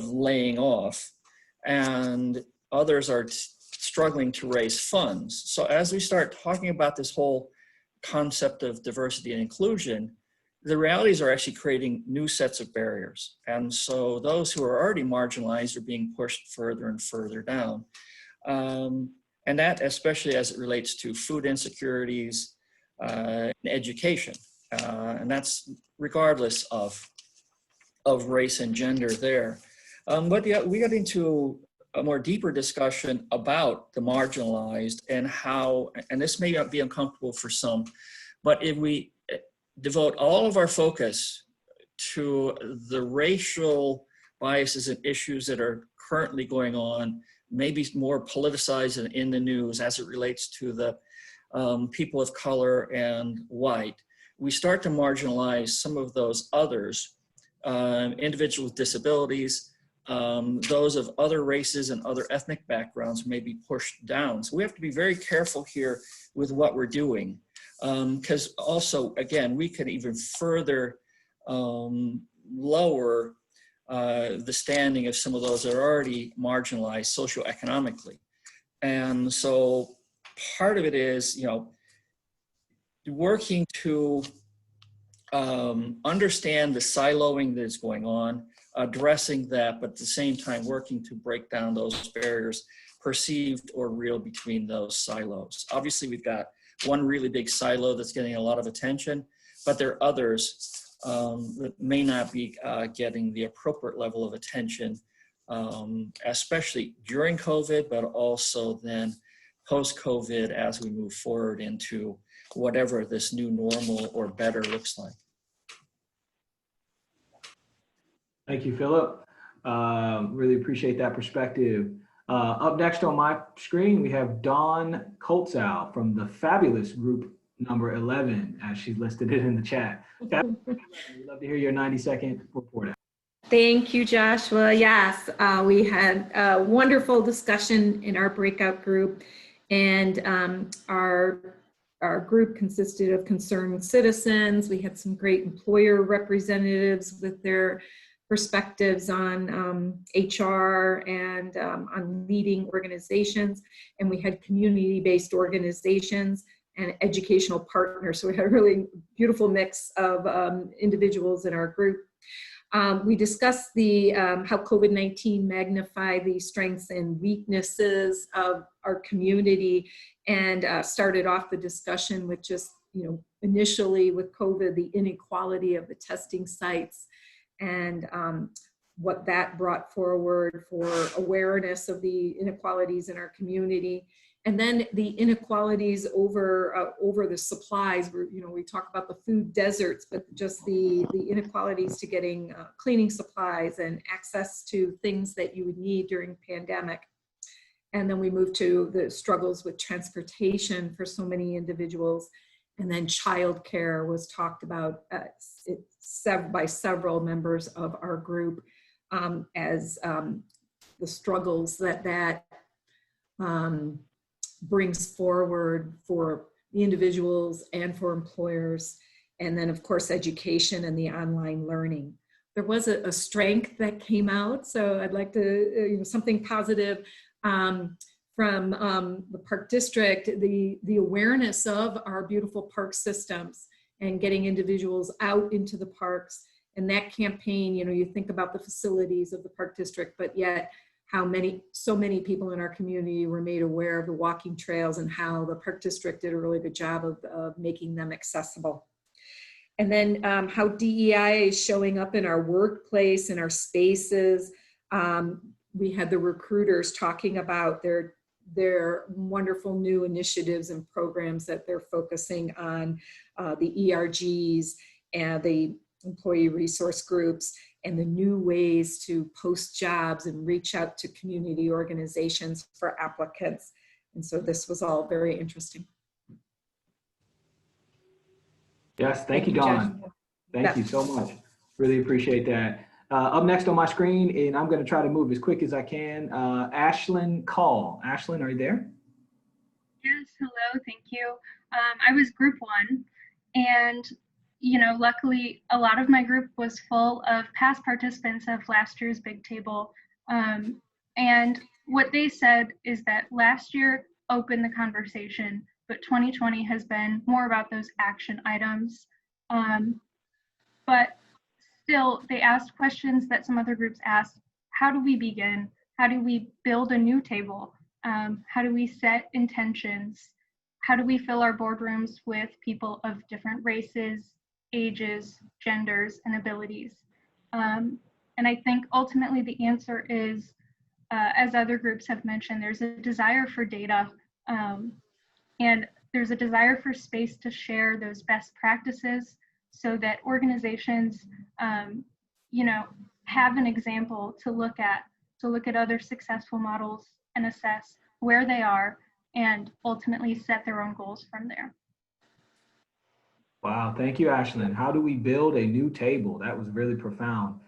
laying off, and others are struggling to raise funds. So as we start talking about this whole concept of diversity and inclusion, the realities are actually creating new sets of barriers. And so those who are already marginalized are being pushed further and further down. And that especially as it relates to food insecurities and education. And that's regardless of race and gender there. But yeah, we got into a more deeper discussion about the marginalized and how, and this may be uncomfortable for some, but if we devote all of our focus to the racial biases and issues that are currently going on, maybe more politicized and in the news as it relates to the people of color and white, we start to marginalize some of those others, individuals with disabilities, those of other races and other ethnic backgrounds may be pushed down. So we have to be very careful here with what we're doing. Because also, again, we can even further lower the standing of some of those that are already marginalized socioeconomically. And so part of it is, working to understand the siloing that is going on, addressing that, but at the same time working to break down those barriers, perceived or real, between those silos. Obviously, we've got one really big silo that's getting a lot of attention, but there are others that may not be getting the appropriate level of attention, especially during COVID, but also then post-COVID as we move forward into whatever this new normal or better looks like. Thank you, Philip. Really appreciate that perspective. Up next on my screen, we have Dawn Coltzow from the fabulous group number 11, as she's listed it in the chat. We'd love to hear your 90-second report out. Thank you, Joshua. Yes, we had a wonderful discussion in our breakout group, and our group consisted of concerned citizens. We had some great employer representatives with their perspectives on HR and on leading organizations, and we had community-based organizations and educational partners. So we had a really beautiful mix of individuals in our group. We discussed the how COVID-19 magnified the strengths and weaknesses of our community, and started off the discussion with just, initially with COVID, the inequality of the testing sites, and what that brought forward for awareness of the inequalities in our community. And then the inequalities over the supplies. We talk about the food deserts, but just the inequalities to getting cleaning supplies and access to things that you would need during pandemic. And then we move to the struggles with transportation for so many individuals. And then childcare was talked about by several members of our group as the struggles that brings forward for the individuals and for employers. And then of course, education and the online learning. There was a strength that came out. So I'd like to, something positive from the Park District, the awareness of our beautiful park systems and getting individuals out into the parks. And that campaign, you think about the facilities of the Park District, but yet how so many people in our community were made aware of the walking trails and how the Park District did a really good job of making them accessible. And then how DEI is showing up in our workplace, in our spaces. We had the recruiters talking about their wonderful new initiatives and programs that they're focusing on, the ERGs and the employee resource groups, and the new ways to post jobs and reach out to community organizations for applicants. And so this was all very interesting. Yes, thank you, Dawn. Thank you so much. Really appreciate that. Up next on my screen, and I'm going to try to move as quick as I can, Ashlyn Call. Ashlyn, are you there? Yes, hello, thank you. I was group 1, and luckily a lot of my group was full of past participants of last year's big table. And what they said is that last year opened the conversation, but 2020 has been more about those action items. But still, they asked questions that some other groups asked. How do we begin? How do we build a new table? How do we set intentions? How do we fill our boardrooms with people of different races, ages, genders, and abilities? And I think ultimately the answer is, as other groups have mentioned, there's a desire for data, and there's a desire for space to share those best practices so that organizations, have an example to look at other successful models and assess where they are and ultimately set their own goals from there. Wow, thank you, Ashlyn. How do we build a new table? That was really profound.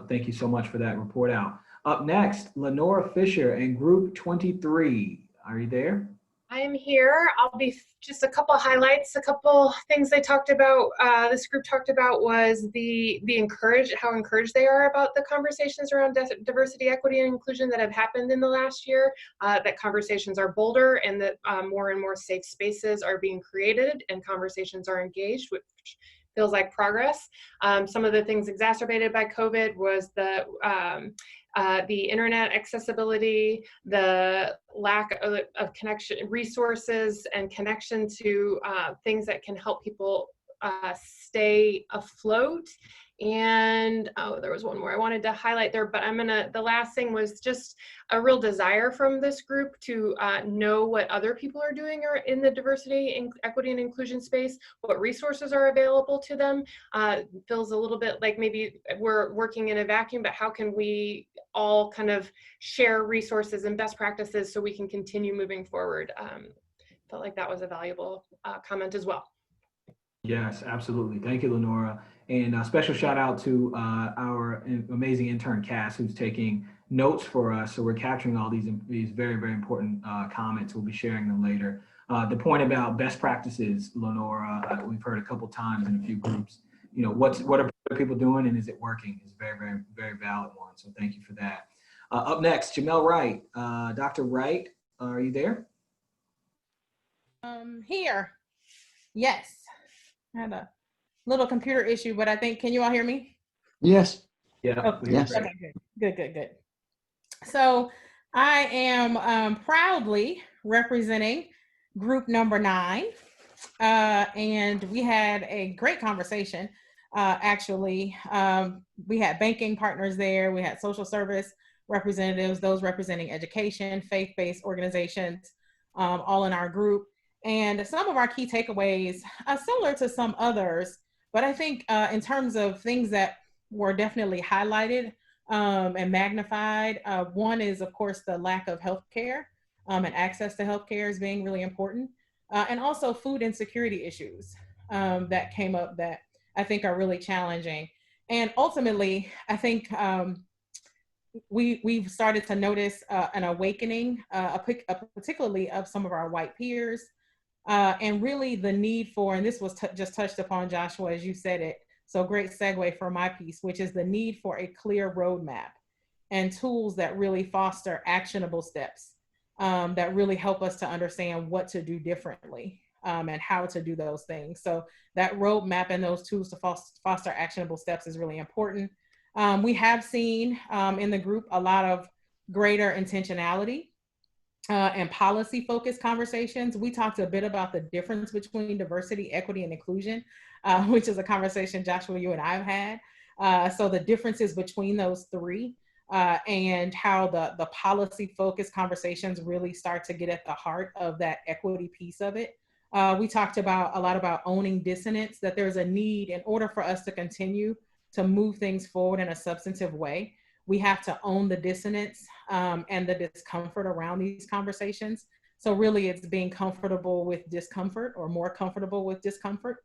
Thank you so much for that report out. Up next, Lenora Fisher and Group 23. Are you there? I am here. I'll be just a couple highlights. A couple things they talked about, this group talked about was how encouraged they are about the conversations around diversity, equity, and inclusion that have happened in the last year, that conversations are bolder and that more and more safe spaces are being created and conversations are engaged, which feels like progress. Some of the things exacerbated by COVID was the internet accessibility, the lack of connection, resources, and connection to things that can help people stay afloat. And there was one more I wanted to highlight there, but the last thing was just a real desire from this group to know what other people are doing or in the diversity, equity, and inclusion space, what resources are available to them. Feels a little bit like maybe we're working in a vacuum, but how can we all kind of share resources and best practices so we can continue moving forward? Felt like that was a valuable comment as well. Yes, absolutely. Thank you, Lenora. And a special shout out to our amazing intern, Cass, who's taking notes for us. So we're capturing all these very, very important comments. We'll be sharing them later. The point about best practices, Lenora, we've heard a couple times in a few groups. What are people doing and is it working is a very, very, very valid one. So thank you for that. Up next, Jamel Wright. Dr. Wright, are you there? Here. Yes. I had a little computer issue, but I think, can you all hear me? Yes. Yeah. Oh, Yes. okay, good. So I am proudly representing group number 9. And we had a great conversation. Actually, we had banking partners there. We had social service representatives, those representing education, faith-based organizations, all in our group. And some of our key takeaways are similar to some others, but I think in terms of things that were definitely highlighted and magnified, one is, of course, the lack of healthcare and access to healthcare is being really important. And also food insecurity issues that came up that I think are really challenging. And ultimately, I think we've started to notice an awakening, particularly of some of our white peers, and really the need for, and this was just touched upon, Joshua, as you said it, so great segue for my piece, which is the need for a clear roadmap and tools that really foster actionable steps that really help us to understand what to do differently and how to do those things. So that roadmap and those tools to foster actionable steps is really important. We have seen in the group a lot of greater intentionality and policy-focused conversations. We talked a bit about the difference between diversity, equity, and inclusion, which is a conversation, Joshua, you and I have had. So the differences between those three and how the policy-focused conversations really start to get at the heart of that equity piece of it. We talked a lot about owning dissonance, that there's a need in order for us to continue to move things forward in a substantive way. We have to own the dissonance and the discomfort around these conversations. So really it's being comfortable with discomfort or more comfortable with discomfort.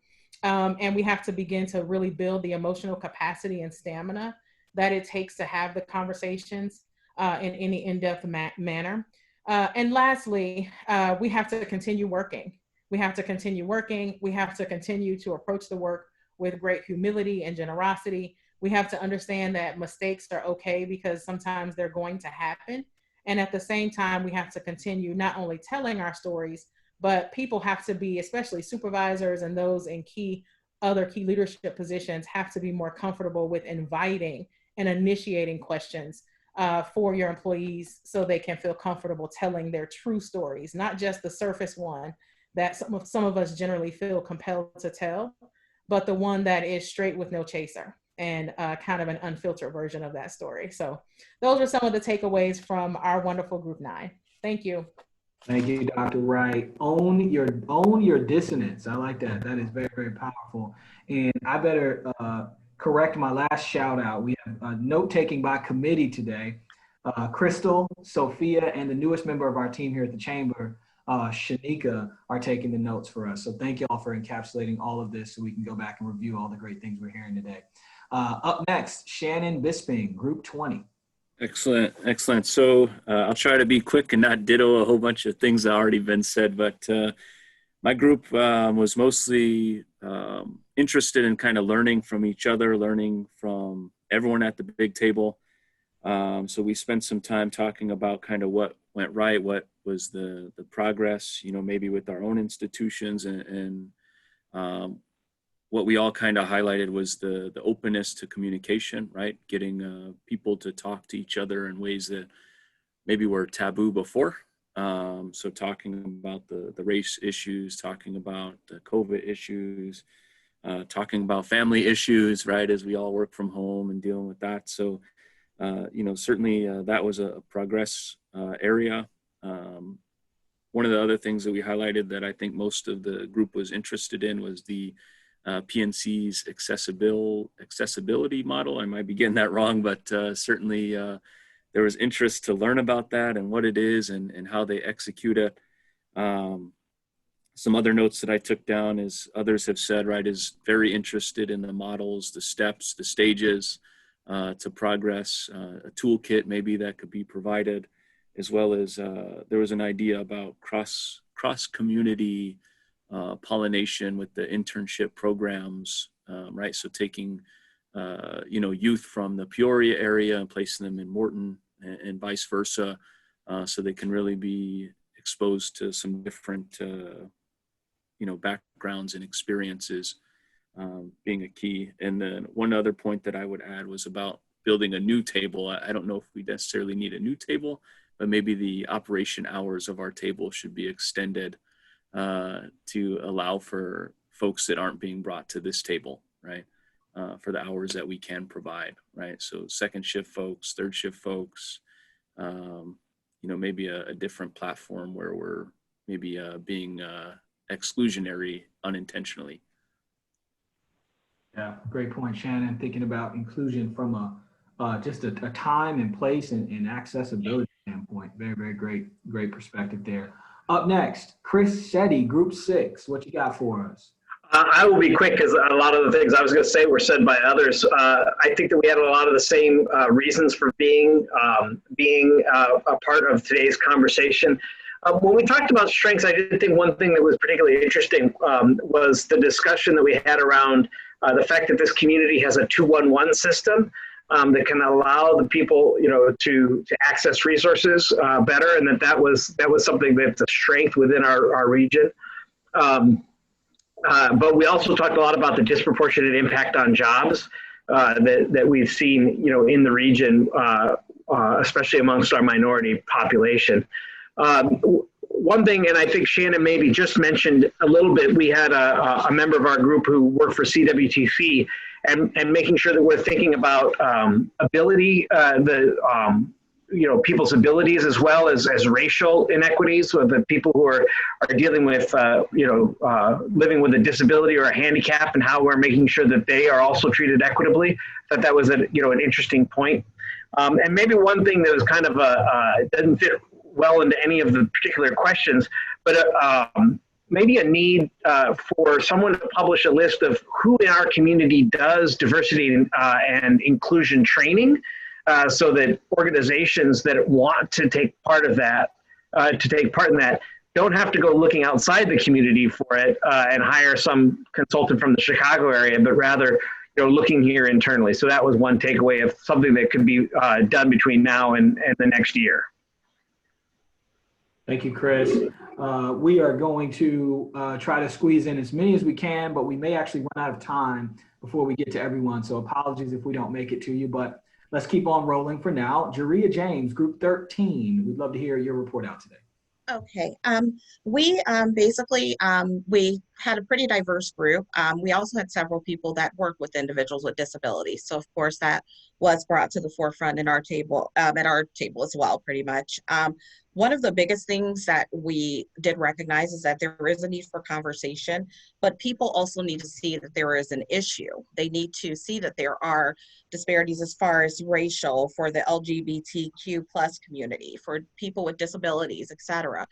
And we have to begin to really build the emotional capacity and stamina that it takes to have the conversations in any in-depth manner. And lastly, we have to continue working. We have to continue working. We have to continue to approach the work with great humility and generosity. We have to understand that mistakes are okay because sometimes they're going to happen. And at the same time, we have to continue not only telling our stories, but people have to be, especially supervisors and those in other key leadership positions, have to be more comfortable with inviting and initiating questions for your employees so they can feel comfortable telling their true stories, not just the surface one that some of us generally feel compelled to tell, but the one that is straight with no chaser and kind of an unfiltered version of that story. So those are some of the takeaways from our wonderful Group 9. Thank you. Thank you, Dr. Wright. Own your dissonance. I like that. That is very, very powerful. And I better correct my last shout out. We have note taking by committee today. Crystal, Sophia, and the newest member of our team here at the Chamber, Shanika, are taking the notes for us. So thank you all for encapsulating all of this so we can go back and review all the great things we're hearing today. Up next, Shannon Bisping, Group 20. Excellent. So I'll try to be quick and not ditto a whole bunch of things that already been said, but my group was mostly interested in kind of learning from each other, learning from everyone at the big table. So we spent some time talking about kind of what went right, what was the progress, maybe with our own institutions, and what we all kind of highlighted was the openness to communication, right? Getting people to talk to each other in ways that maybe were taboo before. So talking about the race issues, talking about the COVID issues, talking about family issues, right? As we all work from home and dealing with that. So, certainly that was a progress area. One of the other things that we highlighted that I think most of the group was interested in was the PNC's accessibility model. I might be getting that wrong, but certainly there was interest to learn about that and what it is and how they execute it. Some other notes that I took down, as others have said, right, is very interested in the models, the steps, the stages to progress, a toolkit maybe that could be provided, as well as there was an idea about cross-community pollination with the internship programs, right? So taking, youth from the Peoria area and placing them in Morton and vice versa, so they can really be exposed to some different, backgrounds and experiences. being a key. And then one other point that I would add was about building a new table. I don't know if we necessarily need a new table, but maybe the operation hours of our table should be extended to allow for folks that aren't being brought to this table, right? For the hours that we can provide, right? So second shift folks, third shift folks, you know, maybe a different platform where we're maybe being exclusionary unintentionally. Yeah, great point, Shannon. Thinking about inclusion from just a time and place and accessibility standpoint. Very, very great perspective there. Up next, Chris Shetty, Group 6. What you got for us? I will be quick because a lot of the things I was going to say were said by others. I think that we had a lot of the same reasons for being a part of today's conversation. When we talked about strengths, I did think one thing that was particularly interesting was the discussion that we had around the fact that this community has a 211 system that can allow the people, you know, to access resources better, and that was something that's a strength within our region. But we also talked a lot about the disproportionate impact on jobs that we've seen, you know, in the region, especially amongst our minority population. One thing, and I think Shannon maybe just mentioned a little bit, we had a member of our group who worked for CWTC, and making sure that we're thinking about ability, you know, people's abilities as well as racial inequities with the people who are dealing with, you know, living with a disability or a handicap, and how we're making sure that they are also treated equitably. That was you know, an interesting point. And maybe one thing that was kind of doesn't fit well into any of the particular questions, but maybe a need for someone to publish a list of who in our community does diversity and inclusion training, so that organizations that want to take part of that, don't have to go looking outside the community for it and hire some consultant from the Chicago area, but rather, you know, looking here internally. So that was one takeaway of something that could be done between now and the next year. Thank you, Chris. We are going to try to squeeze in as many as we can, but we may actually run out of time before we get to everyone. So apologies if we don't make it to you, but let's keep on rolling for now. Jaria James, Group 13. We'd love to hear your report out today. Okay. We basically, we had a pretty diverse group. We also had several people that work with individuals with disabilities. So of course that was brought to the forefront in our table, at our table as well, pretty much. One of the biggest things that we did recognize is that there is a need for conversation, but people also need to see that there is an issue. They need to see that there are disparities as far as racial, for the LGBTQ plus community, for people with disabilities, etc.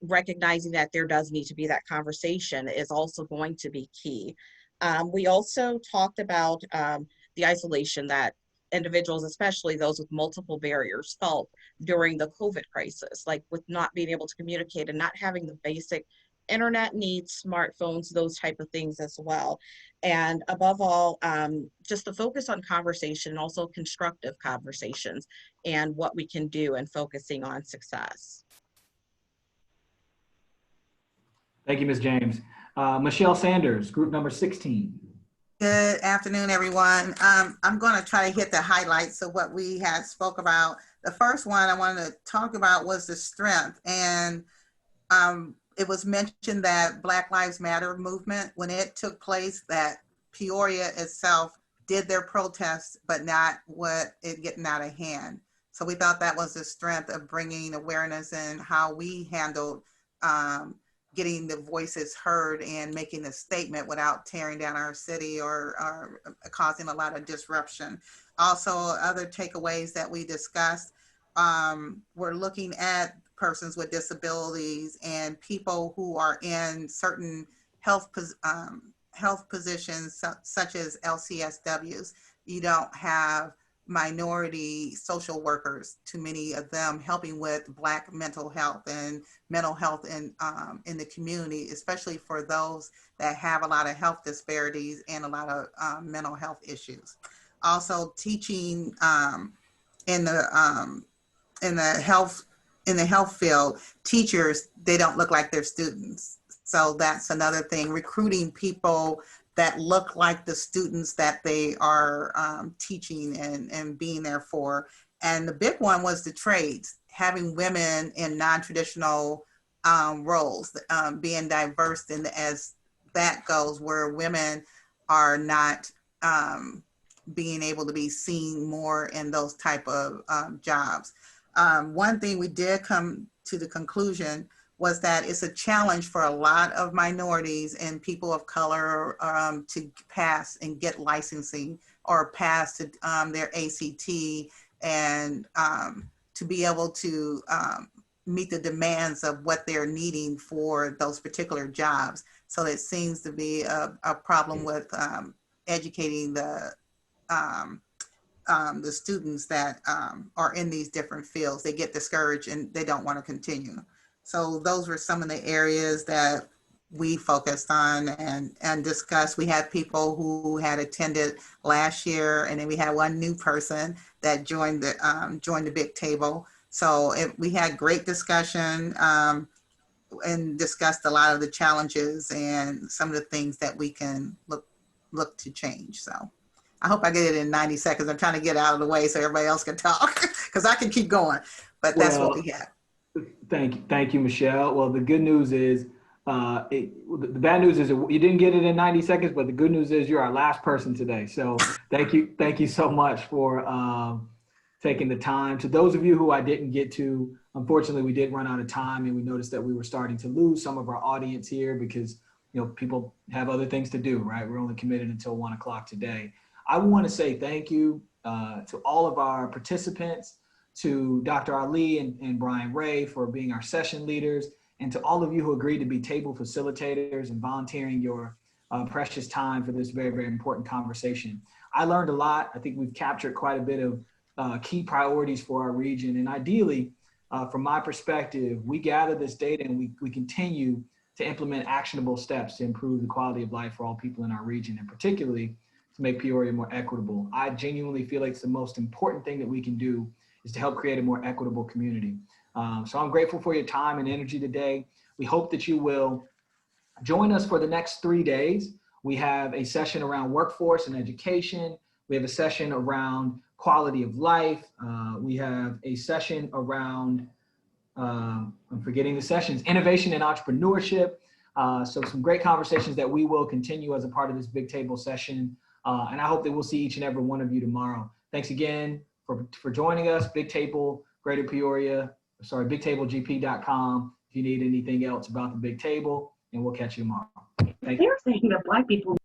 Recognizing that there does need to be that conversation is also going to be key. We also talked about the isolation that individuals, especially those with multiple barriers, felt during the COVID crisis, like with not being able to communicate and not having the basic internet needs, smartphones, those type of things as well. And above all, just the focus on conversation and also constructive conversations and what we can do and focusing on success. Thank you, Ms. James. Michelle Sanders, Group number 16. Good afternoon, everyone. I'm going to try to hit the highlights of what we had spoke about. The first one I wanted to talk about was the strength. And it was mentioned that Black Lives Matter movement, when it took place, that Peoria itself did their protests, but not what it getting out of hand. So we thought that was the strength of bringing awareness and how we handled getting the voices heard and making a statement without tearing down our city or causing a lot of disruption. Also, other takeaways that we discussed, we're looking at persons with disabilities and people who are in certain health positions, such as LCSWs. You don't have minority social workers, too many of them helping with Black mental health and mental health in the community, especially for those that have a lot of health disparities and a lot of mental health issues. Also, teaching in the health field, teachers, they don't look like their students. So that's another thing, recruiting people that look like the students that they are teaching and being there for. And the big one was the trades, having women in non-traditional roles, being diverse in as that goes, where women are not being able to be seen more in those type of jobs. One thing we did come to the conclusion was that it's a challenge for a lot of minorities and people of color to pass and get licensing or pass to their ACT and to be able to meet the demands of what they're needing for those particular jobs. So it seems to be a problem with educating the students that are in these different fields. They get discouraged and they don't want to continue. So those were some of the areas that we focused on and discussed. We had people who had attended last year, and then we had one new person that joined the big table. So we had great discussion and discussed a lot of the challenges and some of the things that we can look to change. So I hope I get it in 90 seconds. I'm trying to get out of the way so everybody else can talk because I can keep going, but that's what we have. Thank you, Michelle. Well, the good news is, the bad news is you didn't get it in 90 seconds, but the good news is you're our last person today. So thank you so much for taking the time. To those of you who I didn't get to, unfortunately, we did run out of time, and we noticed that we were starting to lose some of our audience here because people have other things to do, right? We're only committed until 1 o'clock today. I want to say thank you to all of our participants, to Dr. Ali and Brian Ray for being our session leaders, and to all of you who agreed to be table facilitators and volunteering your precious time for this very, very important conversation. I learned a lot. I think we've captured quite a bit of key priorities for our region. And ideally, from my perspective, we gather this data and we continue to implement actionable steps to improve the quality of life for all people in our region, and particularly to make Peoria more equitable. I genuinely feel like it's the most important thing that we can do is to help create a more equitable community. So I'm grateful for your time and energy today. We hope that you will join us for the next 3 days. We have a session around workforce and education. We have a session around quality of life. We have a session around, I'm forgetting the sessions, innovation and entrepreneurship. So some great conversations that we will continue as a part of this big table session. And I hope that we'll see each and every one of you tomorrow. Thanks again for joining us. Big Table, Greater Peoria, bigtablegp.com if you need anything else about the Big Table, and we'll catch you tomorrow. Thank you. They're saying that Black people